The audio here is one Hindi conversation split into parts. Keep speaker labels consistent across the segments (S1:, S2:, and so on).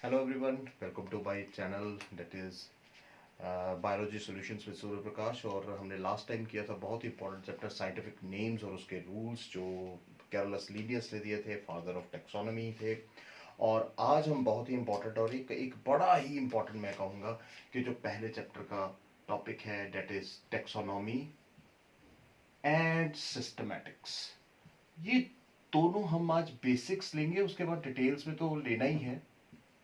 S1: Hello everyone, welcome to my channel that is biology solutions with Surya Prakash. और हमने लास्ट टाइम किया था बहुत ही इंपॉर्टेंट चैप्टर साइंटिफिक नेम्स और उसके रूल्स जो कैरोलस लीनियस ने दिए थे, फादर ऑफ टेक्सोनॉमी थे। और आज हम बहुत ही इंपॉर्टेंट और एक बड़ा ही इंपॉर्टेंट मैं कहूँगा कि जो पहले चैप्टर का टॉपिक है that is taxonomy and systematics. ये दोनों हम आज बेसिक्स लेंगे, उसके बाद डिटेल्स में तो लेना ही है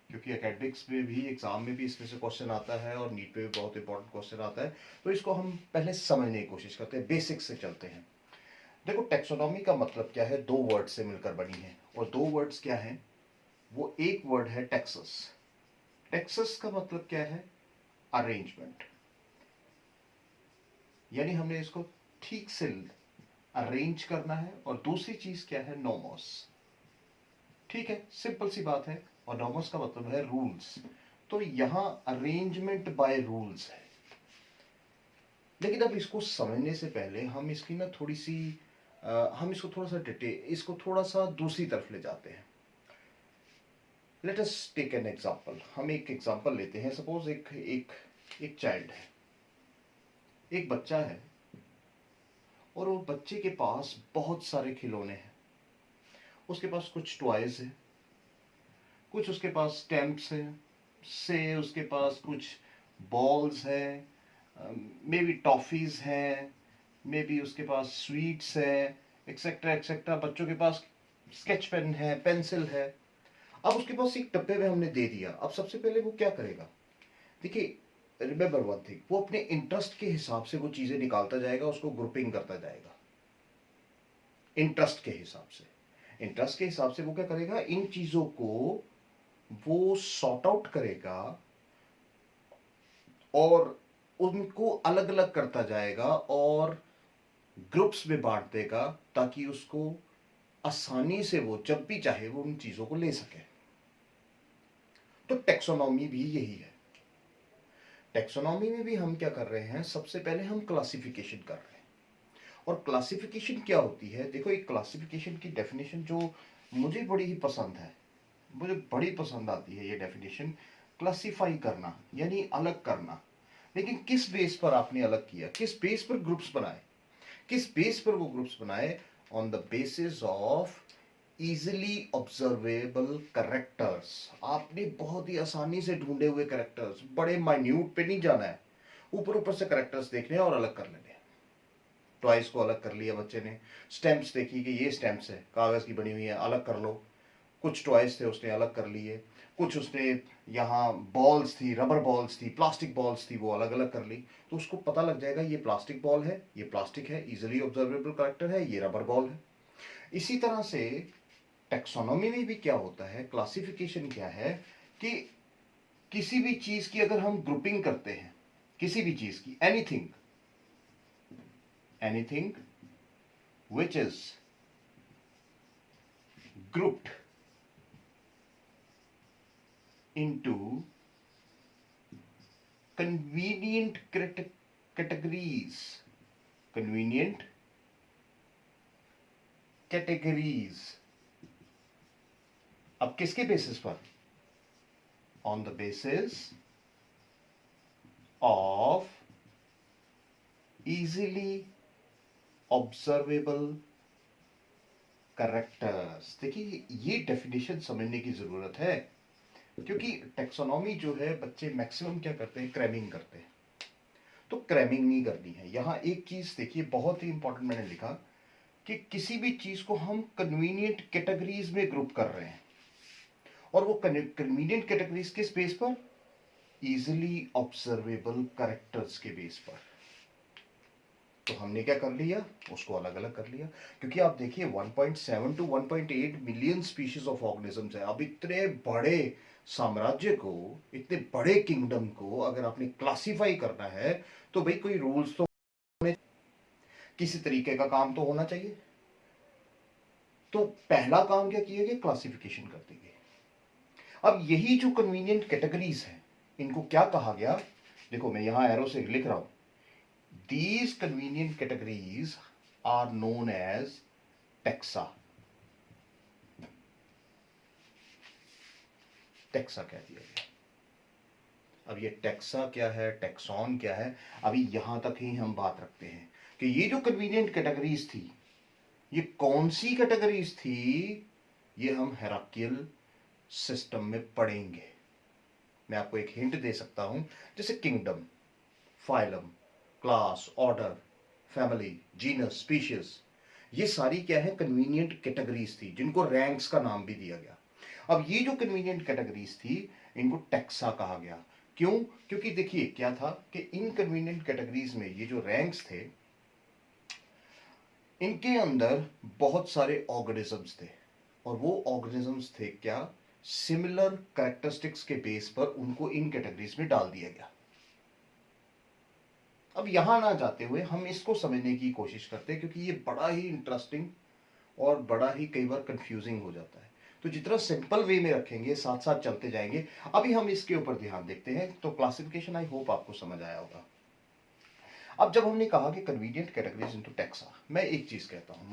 S1: क्योंकि एकेडमिक्स में भी एग्जाम में भी इसमें से क्वेश्चन आता है और नीट पे भी बहुत इंपॉर्टेंट क्वेश्चन आता है। तो इसको हम पहले समझने की कोशिश करते हैं, बेसिक्स से चलते हैं। देखो, टेक्सोनॉमी का मतलब क्या है, दो वर्ड से मिलकर बनी है। और दो वर्ड्स क्या हैं? वो एक वर्ड है टेक्सस। टेक्सस का मतलब क्या है? अरेंजमेंट। यानी हमने इसको ठीक से अरेंज करना है। और दूसरी चीज क्या है? नोमोस। ठीक है, सिंपल सी बात है। और नॉर्मस का मतलब है रूल्स। तो यहां अरेंजमेंट बाय रूल्स है। लेकिन अब इसको समझने से पहले हम इसकी ना थोड़ी सी हम इसको थोड़ा सा इसको थोड़ा सा दूसरी तरफ ले जाते हैं। Let us take an example. हम एक एग्जांपल लेते हैं। सपोज एक एक एक चाइल्ड है, एक बच्चा है, और वो बच्चे के पास बहुत सारे खिलौने हैं। उसके पास कुछ टॉयज है, कुछ उसके पास स्टैम्प्स हैं, से उसके पास कुछ बॉल्स हैं, मे बी टॉफीज हैं, मे बी उसके पास स्वीट्स हैं, एक्सेट्रा एक्सेट्रा। बच्चों के पास स्केच पेन है, पेंसिल है। अब उसके पास एक डब्बे में हमने दे दिया। अब सबसे पहले वो क्या करेगा? देखिए, रिमेंबर वन थिंग, वो अपने इंटरेस्ट के हिसाब से वो चीजें निकालता जाएगा, उसको ग्रुपिंग करता जाएगा इंटरेस्ट के हिसाब से। इंटरेस्ट के हिसाब से वो क्या करेगा? इन चीजों को वो सॉर्ट आउट करेगा और उनको अलग अलग करता जाएगा और ग्रुप्स में बांट देगा, ताकि उसको आसानी से वो जब भी चाहे वो उन चीजों को ले सके। तो टेक्सोनॉमी भी यही है। टेक्सोनॉमी में भी हम क्या कर रहे हैं? सबसे पहले हम क्लासिफिकेशन कर रहे हैं। और क्लासिफिकेशन क्या होती है? देखो, एक क्लासिफिकेशन की डेफिनेशन जो मुझे बड़ी ही पसंद है, मुझे बड़ी पसंद आती है ये डेफिनेशन। क्लासिफाई करना यानी अलग करना। लेकिन किस बेस पर आपने अलग किया? किस बेस पर ग्रुप्स बनाए? किस बेस पर वो ग्रुप्स बनाए? On the basis of easily observable characters. आपने बहुत ही आसानी से ढूंढे हुए करेक्टर्स, बड़े माइन्यूट पे नहीं जाना है, ऊपर ऊपर से करेक्टर्स देखने और अलग कर लेने। टॉयज को अलग कर लिया बच्चे ने। स्टैम्प्स देखी कि ये स्टैम्प्स है, कागज की बनी हुई है, अलग कर लो। कुछ टॉयज थे, उसने अलग कर लिए। कुछ उसने यहाँ बॉल्स थी, रबर बॉल्स थी, प्लास्टिक बॉल्स थी, वो अलग अलग कर ली। तो उसको पता लग जाएगा ये प्लास्टिक बॉल है, ये प्लास्टिक है, इजिली ऑब्जर्वेबल करेक्टर है, ये रबर बॉल है। इसी तरह से टेक्सोनॉमी में भी क्या होता है, क्लासिफिकेशन क्या है, कि किसी भी चीज की अगर हम ग्रुपिंग करते हैं, किसी भी चीज की, anything, anything which is grouped into convenient categories, convenient categories। अब किसके बेसिस पर? On the basis of easily observable characters. देखिए, ये डेफिनेशन समझने की जरूरत है, क्योंकि टेक्सोनॉमी जो है, बच्चे मैक्सिमम क्या करते हैं? क्रैमिंग करते हैं। तो क्रैमिंग नहीं करनी है। यहां एक चीज देखिए, बहुत ही इंपॉर्टेंट मैंने लिखा कि किसी भी चीज को हम कन्वीनियंट कैटेगरीज में ग्रुप कर रहे हैं। और वो कन्वीनियंट कैटेगरीज किस बेस पर? इजिली ऑब्जर्वेबल कैरेक्टर्स के बेस पर। तो हमने क्या कर लिया? उसको अलग अलग कर लिया। क्योंकि आप देखिए, 1.7 to 1.8 million species of organisms है। अब इतने बड़े साम्राज्य को, इतने बड़े किंगडम को अगर आपने क्लासिफाई करना है, तो भाई कोई रूल्स तो, किसी तरीके का काम तो होना चाहिए। तो पहला काम क्या किया गया? क्लासिफिकेशन कर दी गई। अब यही जो कन्वीनियंट कैटेगरीज है, इनको क्या कहा गया? देखो, मैं यहां एरो से लिख रहा हूं, these convenient categories are known as taxa. Taxa कह दिया गया। अब ये टैक्सा क्या है, टैक्सॉन क्या है, अभी यहां तक ही हम बात रखते हैं कि ये जो कन्वीनियंट कैटेगरीज थी, ये कौन सी कैटेगरीज थी, ये हम हायरार्कियल सिस्टम में पढ़ेंगे। मैं आपको एक हिंट दे सकता हूं, जैसे kingdom, phylum, class, order, family, genus, species, ये सारी क्या है, कन्वीनियंट कैटेगरीज थी जिनको रैंक्स का नाम भी दिया गया। अब ये जो कन्वीनियंट कैटेगरीज थी, इनको टैक्सा कहा गया। क्यों? क्योंकि देखिए क्या था कि इन कन्वीनियंट कैटेगरीज में ये जो रैंक्स थे, इनके अंदर बहुत सारे ऑर्गेनिजम्स थे, और वो ऑर्गेनिजम्स थे क्या, सिमिलर कैरेक्टरिस्टिक्स के बेस पर उनको इन कैटेगरीज में डाल दिया गया। अब यहां ना जाते हुए हम इसको समझने की कोशिश करते हैं, क्योंकि ये बड़ा ही इंटरेस्टिंग और बड़ा ही कई बार कंफ्यूजिंग हो जाता है। तो जितना सिंपल वे में रखेंगे, साथ साथ चलते जाएंगे। अभी हम इसके ऊपर ध्यान देखते हैं। तो क्लासिफिकेशन आई होप आपको समझ आया होगा। अब जब हमने कहा कि कन्वीनियंट कैटेगरीज इनटू टैक्सा, मैं एक चीज कहता हूं,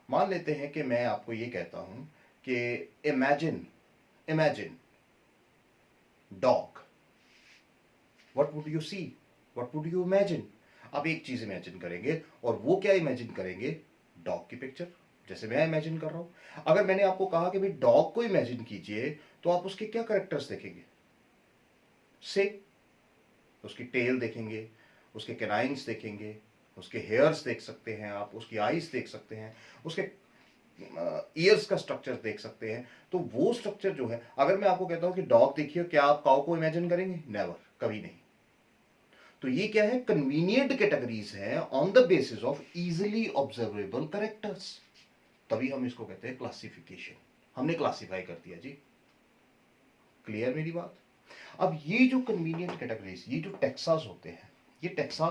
S1: मान लेते हैं कि मैं आपको ये कहता हूं कि imagine dog, what would you see, what would you imagine. अब एक चीज इमेजिन करेंगे, और वो क्या इमेजिन करेंगे, डॉग की पिक्चर, जैसे मैं इमेजिन कर रहा हूं। अगर मैंने आपको कहा कि भाई डॉग को इमेजिन कीजिए, तो आप उसके क्या कैरेक्टर्स देखेंगे, से उसकी टेल देखेंगे, उसके कैनाइन्स देखेंगे, उसके हेयर्स देख सकते हैं आप, उसकी आईज देख सकते हैं, उसके ईयर्स का स्ट्रक्चर देख सकते हैं। तो वो स्ट्रक्चर जो है, अगर मैं आपको कहता हूं कि डॉग देखिए, क्या आप काऊ को इमेजिन करेंगे? नेवर, कभी नहीं। तो ये क्या है, कन्वीनियंट कैटेगरीज है on the basis of easily observable characters. तभी हम इसको कहते हैं क्लासिफिकेशन। हमने क्लासिफाई कर दिया जी। क्लियर मेरी बात? अब ये जो कन्वीनियंट कैटेगरीज, ये जो टैक्सास होते हैं, ये taxa,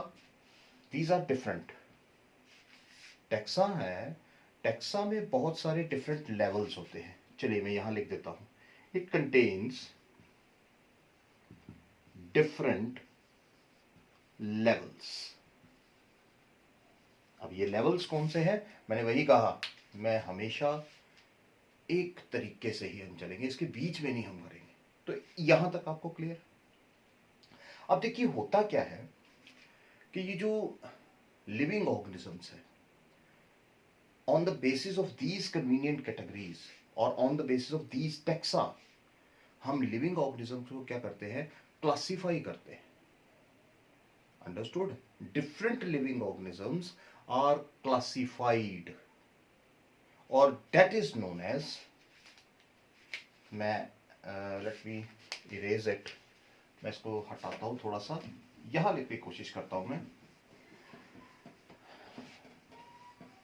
S1: these are different. Taxa है, टैक्सा में बहुत सारे डिफरेंट लेवल्स होते हैं। चलिए मैं यहां लिख देता हूं, इट कंटेन्स डिफरेंट लेवल्स। अब ये लेवल्स कौन से हैं? मैंने वही कहा, मैं हमेशा एक तरीके से ही हम चलेंगे, इसके बीच में नहीं हम करेंगे। तो यहां तक आपको क्लियर? अब देखिए होता क्या है कि ये जो लिविंग ऑर्गेनिजम्स है, on the basis of these convenient categories और on the basis of these taxa, हम लिविंग ऑर्गेनिजम्स को क्या करते हैं, क्लासिफाई करते हैं। Understood? Different living organisms are classified, और दैट इज नोन एज, मैं लेट मी इरेज इट, मैं इसको हटाता हूं थोड़ा सा, यहां लिखने की कोशिश करता हूं मैं।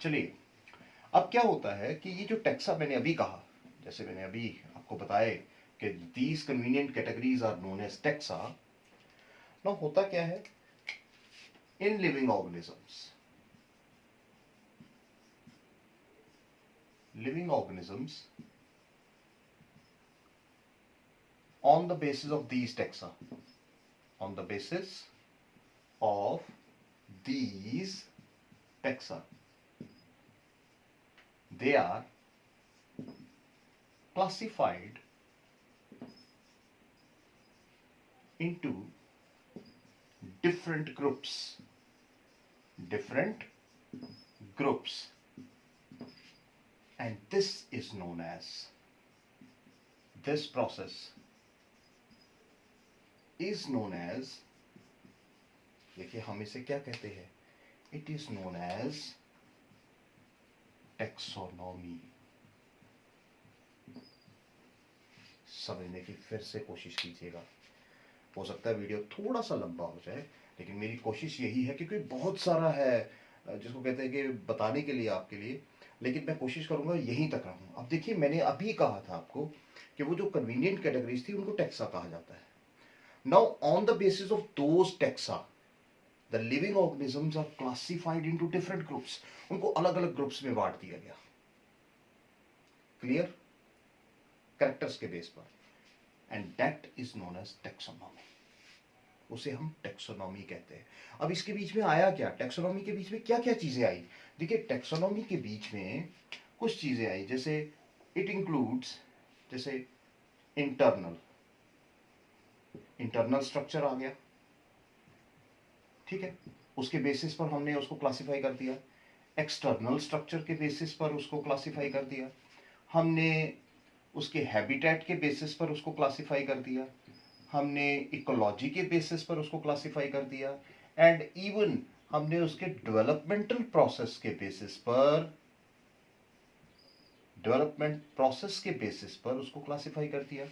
S1: चलिए, अब क्या होता है कि ये जो टैक्सा मैंने अभी कहा, जैसे मैंने अभी आपको बताया कि these convenient categories are known as taxa. ना होता क्या है, in living organisms, on the basis of these taxa, on the basis of these taxa, they are classified into different groups, and this is known as, this process is known as, देखिए हम इसे क्या कहते हैं, it is known as taxonomy. समझने की फिर से कोशिश कीजिएगा। हो सकता है वीडियो थोड़ा सा लंबा हो जाए, लेकिन मेरी कोशिश यही है, क्योंकि बहुत सारा है जिसको कहते हैं कि बताने के लिए आपके लिए, लेकिन मैं कोशिश करूंगा यहीं तक रहूं। अब देखिए मैंने अभी कहा था आपको कि वो जो कन्वीनियंट कैटेगरीज थी उनको टैक्सा कहा जाता है। Now on the basis of those taxa, the living organisms are classified into different groups. उनको अलग अलग ग्रुप्स में बांट दिया गया। क्लियर? कैरेक्टर्स के बेस पर, and that is known as taxonomy. उसे हम टैक्सोनॉमी कहते हैं। अब इसके बीच में आया क्या, टैक्सोनॉमी के बीच में क्या क्या चीजें आई? देखिए टैक्सोनॉमी के बीच में कुछ चीजें आई, जैसे इट इंक्लूड्स, जैसे इंटरनल, इंटरनल स्ट्रक्चर आ गया, ठीक है, उसके बेसिस पर हमने उसको क्लासिफाई कर दिया। एक्सटर्नल स्ट्रक्चर के बेसिस पर उसको क्लासिफाई कर दिया हमने, उसके हैबिटेट के बेसिस पर उसको क्लासिफाई कर दिया हमने, इकोलॉजी के बेसिस पर उसको क्लासिफाई कर दिया, एंड इवन हमने उसके डेवलपमेंटल प्रोसेस के बेसिस पर, डेवलपमेंट प्रोसेस के बेसिस पर उसको क्लासिफाई कर दिया,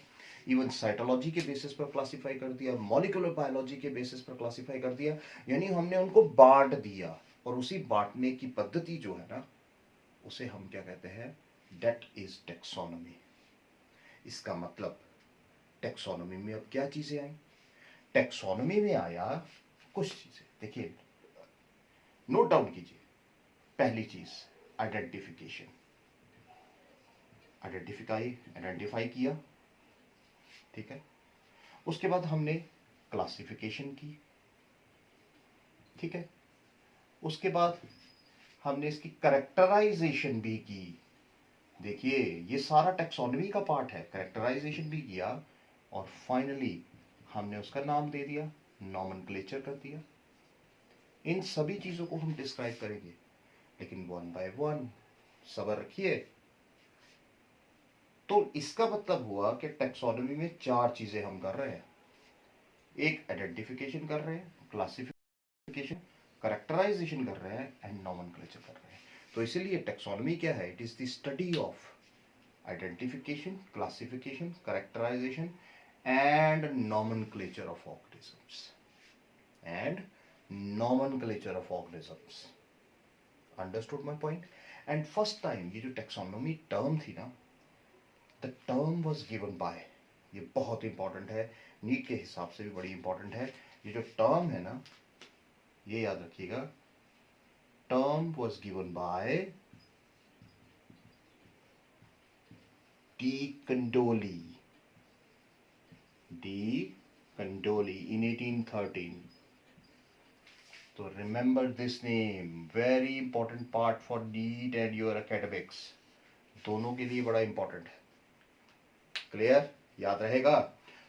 S1: इवन साइटोलॉजी के बेसिस पर क्लासिफाई कर दिया, मॉलिक्यूलर बायोलॉजी के बेसिस पर क्लासिफाई कर दिया, यानी हमने उनको बांट दिया। और उसी बांटने की पद्धति जो है ना, उसे हम क्या कहते हैं, दैट इज टेक्सोनॉमी। इसका मतलब टेक्सोनॉमी में अब क्या चीजें आई, टेक्सोनॉमी में आया कुछ चीजें, देखिए नोट डाउन कीजिए। पहली चीज आइडेंटिफिकेशन, आइडेंटिफाई किया, ठीक है। उसके बाद हमने क्लासिफिकेशन की, ठीक है। उसके बाद हमने इसकी करेक्टराइजेशन भी की। देखिए ये सारा टेक्सोनॉमी का पार्ट है, करेक्टराइजेशन भी किया, और फाइनली हमने उसका नाम दे दिया, नॉमेनक्लेचर कर दिया। इन सभी चीजों को हम डिस्क्राइब करेंगे, लेकिन वन बाय वन, सब्र रखिए। तो इसका मतलब हुआ कि टेक्सोनॉमी में चार चीजें हम कर रहे हैं, एक आइडेंटिफिकेशन कर रहे हैं, क्लासिफिकेशन, करेक्टराइजेशन कर रहे हैं, एंड नॉमेनक्लेचर कर रहे हैं। तो इसीलिए टेक्सोनॉमी क्या है, it is the study of identification, classification, characterization and nomenclature of organisms, and nomenclature of organisms. Understood my point? And first time ये जो taxonomy term थी ना, the term was given by, ये बहुत इंपॉर्टेंट है, नीट के हिसाब से भी बड़ी इंपॉर्टेंट है। ये जो टर्म है ना, ये याद रखिएगा, term was given by D Kandoli, D Kandoli in 1813. तो remember this name, very important part for neat and your academics, दोनों के लिए बड़ा इंपॉर्टेंट है। क्लियर, याद रहेगा?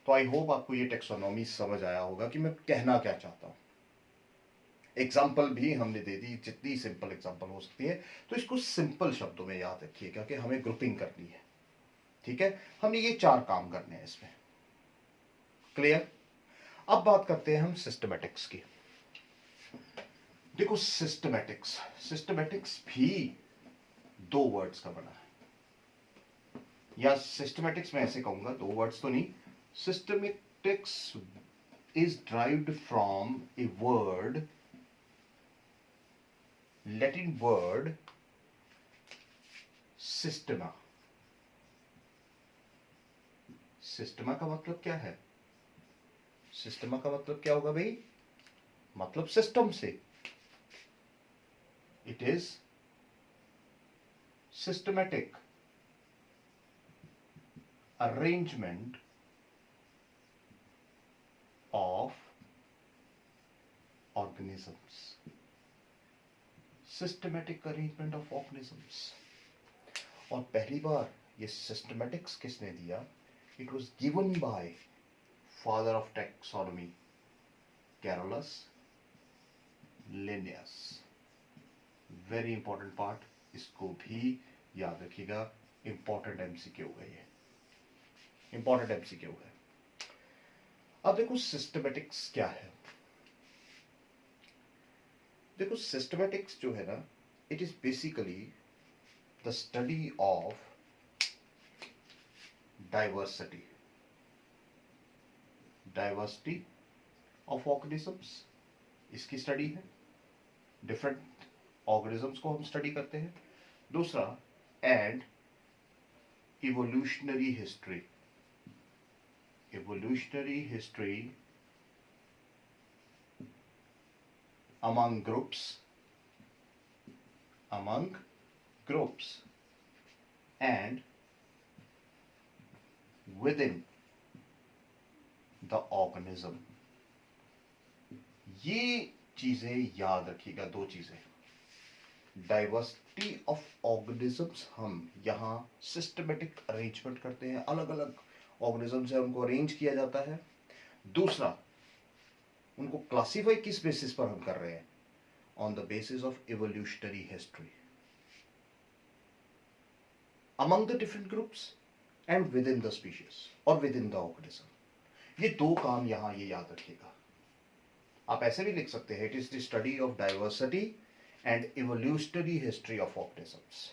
S1: तो आई होप आपको ये टेक्सोनॉमी समझ आया होगा कि मैं कहना क्या चाहता हूं। एग्जाम्पल भी हमने दे दी, जितनी सिंपल एग्जाम्पल हो सकती है। तो इसको सिंपल शब्दों में याद रखिएगा कि हमें ग्रुपिंग करनी है, ठीक है। हमने ये चार काम करने हैं इसमें, क्लियर। अब बात करते हैं हम सिस्टमैटिक्स की। देखो सिस्टमैटिक्स, सिस्टमैटिक्स भी दो वर्ड्स का बना है, या सिस्टमैटिक्स में ऐसे कहूंगा, दो वर्ड्स तो नहीं, systematics is derived from a word, Latin word systema. Systema का मतलब क्या है, सिस्टमा का मतलब क्या होगा भाई, मतलब सिस्टम से। It is systematic arrangement of organisms. Systematic arrangement of organisms. और पहली बार ये systematics किसने दिया? It was given by father of taxonomy, Carolus Linnaeus. Very important part, इसको भी याद रखिएगा, इंपॉर्टेंट एमसीक्यू है ये, इंपॉर्टेंट एमसीक्यू है। अब देखो सिस्टमैटिक्स क्या है। देखो सिस्टमैटिक्स जो है ना, it is basically the study of diversity, diversity of organisms, इसकी स्टडी है। डिफरेंट ऑर्गेनिजम्स को हम स्टडी करते हैं। दूसरा, and evolutionary history, evolutionary history among groups, among groups and within the organism। ये चीजें याद रखिएगा, दो चीजें। डाइवर्सिटी ऑफ ऑर्गेनिजम्स हम यहाँ सिस्टमेटिक अरेंजमेंट करते हैं, अलग अलग ऑर्गेनिजम्स है उनको अरेंज किया जाता है। दूसरा, उनको क्लासिफाई किस बेसिस पर हम कर रहे हैं? On the basis of evolutionary history among the different groups and within the species or within the organism। ये दो काम यहां ये याद रखिएगा। आप ऐसे भी लिख सकते हैं, it is the study of diversity and evolutionary history of organisms.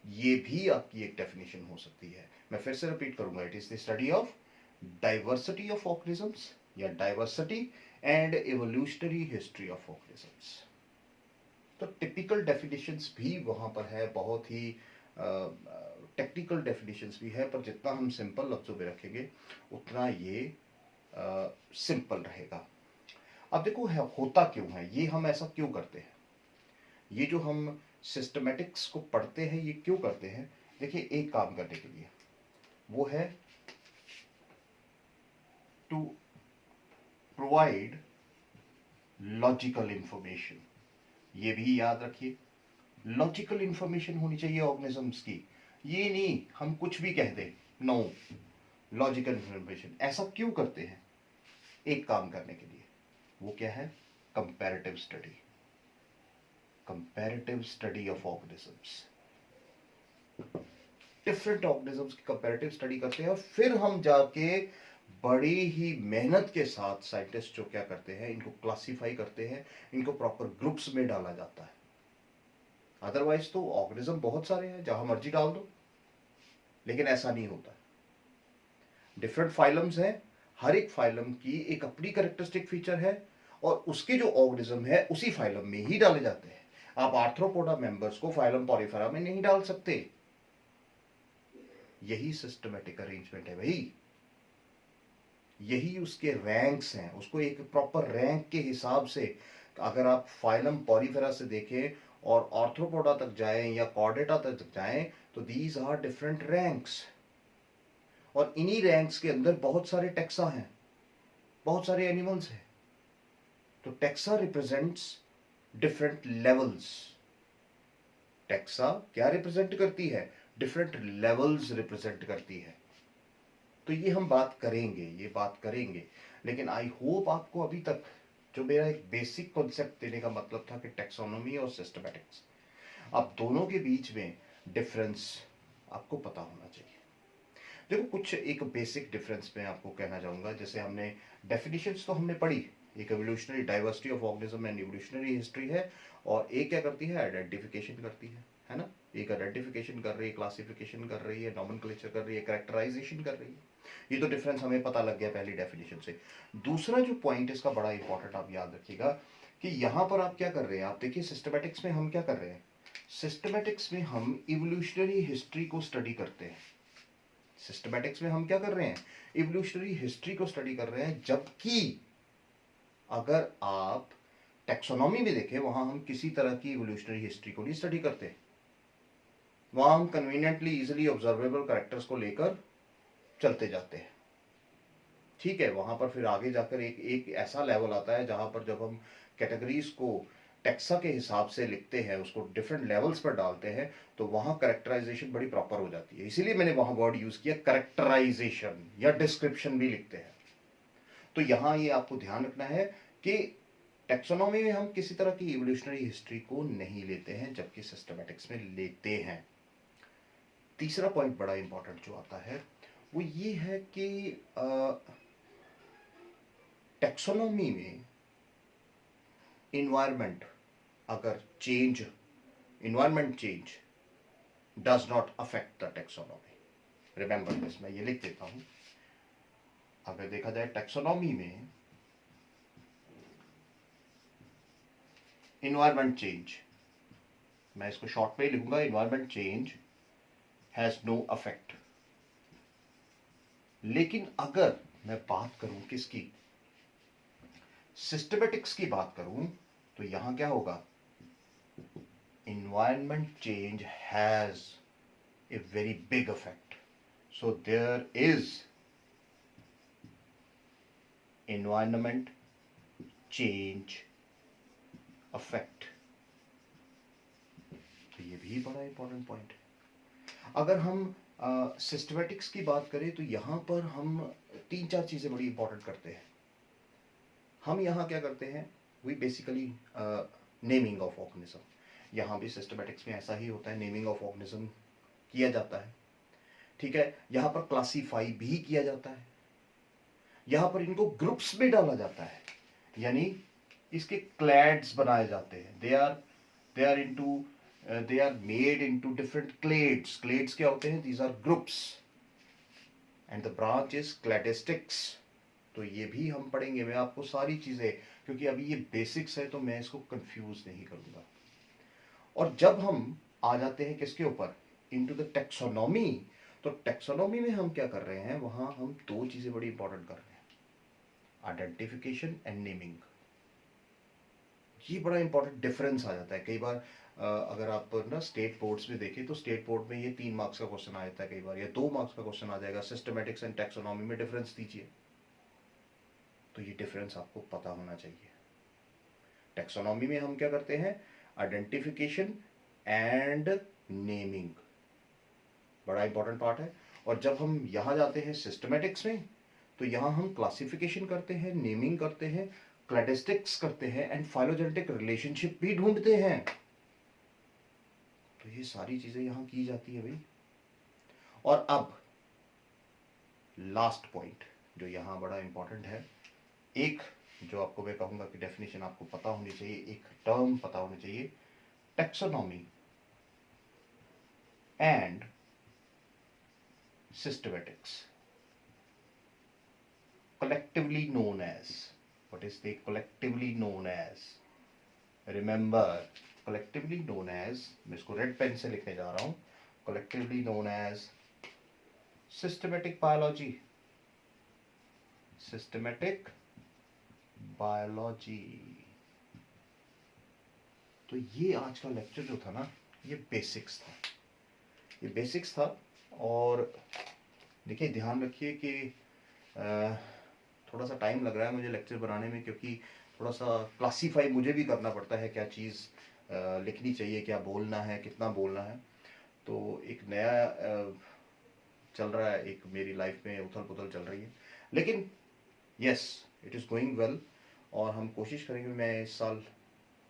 S1: ये भी आपकी एक डेफिनेशन हो सकती है। मैं फिर से रिपीट करूंगा, it is the study of diversity of organisms या diversity and evolutionary history of organisms. तो टिपिकल डेफिनेशंस भी वहां पर है, बहुत ही टेक्निकल डेफिनेशंस भी है, पर जितना हम सिंपल लफ्जों में रखेंगे उतना ये सिंपल रहेगा। अब देखो होता क्यों है, ये हम ऐसा क्यों करते हैं, ये जो हम सिस्टमेटिक्स को पढ़ते हैं ये क्यों करते हैं? देखिए, एक काम करने के लिए, वो है टू प्रोवाइड लॉजिकल इंफॉर्मेशन। ये भी याद रखिए, लॉजिकल इंफॉर्मेशन होनी चाहिए ऑर्गेनिजम्स की। ये नहीं हम कुछ भी कह दें, नो, लॉजिकल इंफॉर्मेशन। ऐसा क्यों करते हैं? एक काम करने के लिए, वो क्या है? Comparative study, comparative study of organisms. Different organisms की कंपैरेटिव स्टडी करते हैं और फिर हम जाके बड़ी ही मेहनत के साथ साइंटिस्ट जो क्या करते हैं, इनको क्लासिफाई करते हैं, इनको प्रॉपर ग्रुप्स में डाला जाता है। अदरवाइज तो ऑर्गेनिज्म बहुत सारे हैं, जहां मर्जी डाल दो, लेकिन ऐसा नहीं होता। डिफरेंट फाइलम्स हैं, हर एक फाइलम की एक अपनी कैरेक्टरिस्टिक फीचर है और उसके जो ऑर्गेनिज्म है उसी फाइलम में ही डाले जाते हैं। आप आर्थ्रोपोडा मेंबर्स को फाइलम पॉलीफेरा में नहीं डाल सकते। यही सिस्टमेटिक अरेंजमेंट है भाई, यही उसके रैंक्स हैं। उसको एक प्रॉपर रैंक के हिसाब से, अगर आप फाइलम पॉलीफेरा से देखें और आर्थ्रोपोडा तक जाएं या कॉर्डेटा तक जाएं, तो दीज आर डिफरेंट रैंक्स, और इन्हीं रैंक्स के अंदर बहुत सारे टेक्सा हैं, बहुत सारे एनिमल्स हैं। तो taxa represents different levels. Taxa क्या रिप्रेजेंट करती है? डिफरेंट लेवल्स रिप्रेजेंट करती है। तो ये हम बात करेंगे, ये बात करेंगे, लेकिन आई होप आपको अभी तक जो मेरा एक बेसिक कॉन्सेप्ट देने का मतलब था कि टेक्सोनॉमी और सिस्टमैटिक्स, अब दोनों के बीच में डिफरेंस आपको पता होना चाहिए। देखो, कुछ एक बेसिक डिफरेंस मैं आपको कहना चाहूंगा। जैसे हमने डेफिनेशंस तो हमने पढ़ी, एक evolutionary diversity of organism and evolutionary history है, और एक क्या करती है? आइडेंटिफिकेशन करती है ना। एक आइडेंटिफिकेशन कर रही है, क्लासिफिकेशन कर रही है, नॉमेनक्लेचर कर रही है, कैरेक्टराइजेशन कर रही है। ये तो डिफरेंस हमें पता लग गया पहली डेफिनेशन से। दूसरा जो पॉइंट इसका बड़ा इंपॉर्टेंट आप याद रखिएगा कि यहां पर आप क्या कर रहे हैं। आप देखिए, सिस्टमैटिक्स में हम क्या कर रहे हैं? सिस्टमैटिक्स में हम इवोल्यूशनरी हिस्ट्री को स्टडी करते हैं। सिस्टमैटिक्स में हम क्या कर रहे हैं? इवोल्यूशनरी हिस्ट्री को स्टडी कर रहे हैं। जबकि अगर आप टेक्सोनॉमी में देखें, वहां हम किसी तरह की इवोल्यूशनरी हिस्ट्री को नहीं स्टडी करते। वहां हम कन्वीनियंटली इजिली ऑब्जर्वेबल कैरेक्टर्स को लेकर चलते जाते हैं। ठीक है, वहां पर फिर आगे जाकर एक ऐसा लेवल आता है जहां पर जब हम कैटेगरीज को टेक्सा के हिसाब से लिखते हैं, उसको डिफरेंट लेवल्स पर डालते हैं, तो वहां करेक्टराइजेशन बड़ी प्रॉपर हो जाती है। इसीलिए मैंने वहां वर्ड यूज किया करेक्टराइजेशन, या डिस्क्रिप्शन भी लिखते हैं। तो यहां ये आपको ध्यान रखना है कि टेक्सोनॉमी में हम किसी तरह की इवोल्यूशनरी हिस्ट्री को नहीं लेते हैं, जबकि सिस्टमैटिक्स में लेते हैं। तीसरा पॉइंट बड़ा इंपॉर्टेंट जो आता है वो ये है कि टेक्सोनॉमी में इन्वायरमेंट अगर change, environment change does not affect the taxonomy. Remember this, मैं ये लिख देता हूं। अगर देखा जाए टेक्सोनॉमी में इन्वायरमेंट चेंज, मैं इसको शॉर्ट में लिखूंगा, environment change has no affect. लेकिन अगर मैं बात करूं किसकी? सिस्टमैटिक्स की बात करूं, तो यहां क्या होगा? environment change has a very big effect. So there is environment change effect. तो ये भी बड़ा इंपॉर्टेंट पॉइंट है। अगर हम सिस्टमेटिक्स की बात करें तो यहाँ पर हम 3-4 चीज़ें बड़ी इंपॉर्टेंट करते हैं। हम यहाँ क्या करते हैं, we basically naming of organism. यहाँ भी सिस्टमेटिक्स में ऐसा ही होता है, नेमिंग ऑफ ऑर्गेनिज्म किया जाता है, ठीक है। यहाँ पर क्लासीफाई भी किया जाता है, यहाँ पर इनको ग्रुप्स में डाला जाता है, यानी इसके क्लैड्स बनाए जाते हैं। They are into they are made into different clades. Clades क्या होते हैं? These are groups and the branch is cladistics. तो ये भी हम पढ़ेंगे, मैं आपको सारी चीजें, क्योंकि अभी ये बेसिक्स है तो मैं इसको कंफ्यूज नहीं करूंगा। और जब हम आ जाते हैं किसके ऊपर, इनटू द टेक्सोनॉमी, तो टेक्सोनॉमी में हम क्या कर रहे हैं, वहां हम 2 चीजें बड़ी इंपॉर्टेंट कर रहे हैं, आइडेंटिफिकेशन एंड नेमिंग। ये बड़ा इंपॉर्टेंट डिफरेंस आ जाता है कई बार। अगर आप ना स्टेट बोर्ड्स में देखें तो स्टेट बोर्ड में ये 3 मार्क्स का क्वेश्चन आ जाता है कई बार, या 2 मार्क्स का क्वेश्चन आ जाएगा, सिस्टमेटिक्स एंड टैक्सोनॉमी में डिफरेंस दीजिए। तो ये डिफरेंस आपको पता होना चाहिए। टैक्सोनॉमी में हम क्या करते हैं, आइडेंटिफिकेशन एंड नेमिंग, बड़ा इंपॉर्टेंट पार्ट है। और जब हम यहाँ जाते हैं सिस्टमेटिक्स में, तो यहाँ हम क्लासिफिकेशन करते हैं, नेमिंग करते हैं, क्लैडिस्टिक्स करते हैं एंड फाइलोजेनेटिक रिलेशनशिप भी ढूंढते हैं। तो ये सारी चीजें यहाँ की जाती है भाई। और अब लास्ट पॉइंट जो यहाँ बड़ा इंपॉर्टेंट है, एक जो आपको मैं कहूंगा कि डेफिनेशन आपको पता होनी चाहिए, एक टर्म पता होनी चाहिए, taxonomy and systematics, collectively known as, what is they collectively known as, remember collectively known as, मैं इसको रेड पेन से लिखने जा रहा हूं, collectively known as systematic biology, systematic biology। तो ये आज का लेक्चर जो था ना, ये बेसिक्स था, ये बेसिक्स था। और देखिए ध्यान रखिए कि थोड़ा सा टाइम लग रहा है मुझे लेक्चर बनाने में, क्योंकि थोड़ा सा क्लासीफाई मुझे भी करना पड़ता है, क्या चीज़ लिखनी चाहिए, क्या बोलना है, कितना बोलना है। तो एक नया चल रहा है, एक मेरी लाइफ में उथल पुथल चल रही है, लेकिन yes it is going well. और हम कोशिश करेंगे, मैं इस साल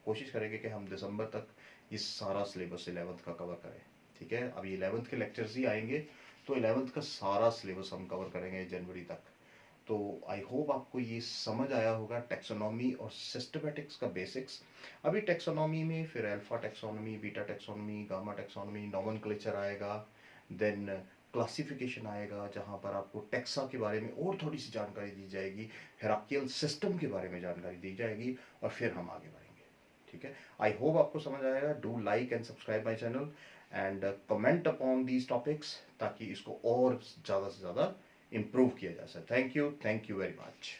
S1: कोशिश करेंगे कि हम दिसंबर तक इस सारा सिलेबस 11th का कवर करें, ठीक है। अभी 11th के लेक्चर्स ही आएंगे, तो 11th का सारा सिलेबस हम कवर करेंगे जनवरी तक। तो आई होप आपको ये समझ आया होगा टैक्सोनॉमी और सिस्टमेटिक्स का बेसिक्स। अभी टैक्सोनॉमी में फिर alpha taxonomy, beta taxonomy, gamma taxonomy, nomenclature आएगा, देन क्लासिफिकेशन आएगा, जहाँ पर आपको टैक्सा के बारे में और थोड़ी सी जानकारी दी जाएगी, हायरार्किकल सिस्टम के बारे में जानकारी दी जाएगी, और फिर हम आगे बढ़ेंगे, ठीक है। आई होप आपको समझ आएगा। Do like and subscribe my channel and comment upon these topics, ताकि इसको और ज़्यादा से ज़्यादा इम्प्रूव किया जा सके। Thank you very much.